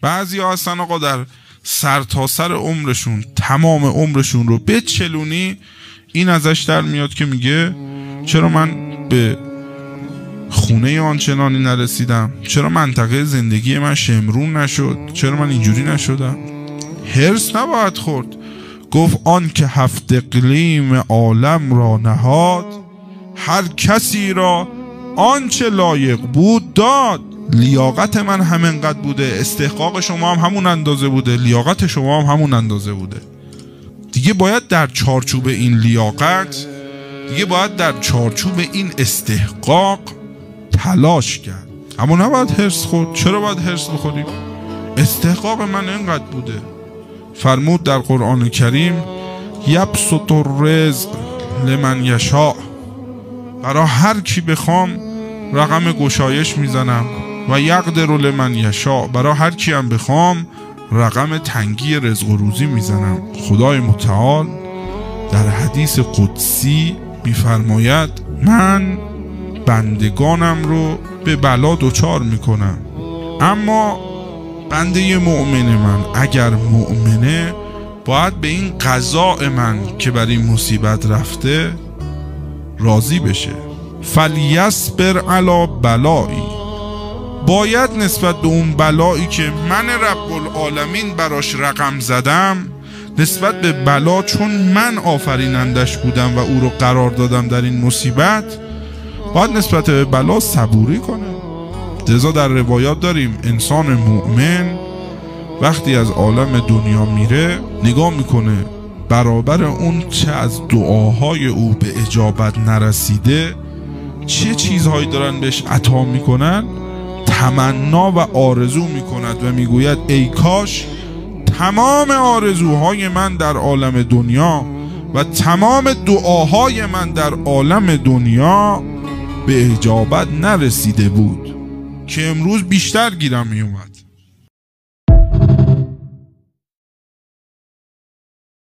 بعضی ها هستن آقا در سرتاسر عمرشون، تمام عمرشون رو بچلونی این ازش در میاد که میگه چرا من به خونه آنچنانی نرسیدم، چرا منطقه زندگی من شمرون نشد، چرا من اینجوری نشدم. هرس نباید خورد. گفت آن که 7 اقلیم عالم را نهاد، هر کسی را آنچه لایق بود داد. لیاقت من همینقدر بوده، استحقاق شما هم همون اندازه بوده، لیاقت شما هم همون اندازه بوده. دیگه باید در چارچوب این لیاقت، دیگه باید در چارچوب این استحقاق تلاش کرد. اما نباید هرس خورد. چرا باید هرس بخوریم؟ استحقاق من اینقدر بوده. فرمود در قرآن کریم یبسط الرزق لمن یشاء، برای هر کی بخوام رقم گشایش میزنم، و یقدر لمن یشاء، برای هر کی هم بخوام رقم تنگی رزق و روزی میزنم. خدای متعال در حدیث قدسی میفرماید من بندگانم رو به بلا دچار میکنم، اما بنده مؤمن من اگر مؤمنه باید به این قضاء من که بر این مصیبت رفته راضی بشه. فلیصبر علی بلایی، باید نسبت به اون بلایی که من رب العالمین براش رقم زدم، نسبت به بلا چون من آفرینندش بودم و او رو قرار دادم در این مصیبت، باید نسبت به بلا صبوری کنه. لذا در روایات داریم انسان مؤمن وقتی از عالم دنیا میره نگاه میکنه برابر اون چه از دعاهای او به اجابت نرسیده چه چیزهایی دارن بهش عطا میکنن، تمنا و آرزو میکند و میگوید ای کاش تمام آرزوهای من در عالم دنیا و تمام دعاهای من در عالم دنیا به اجابت نرسیده بود که امروز بیشتر گیرم میومد.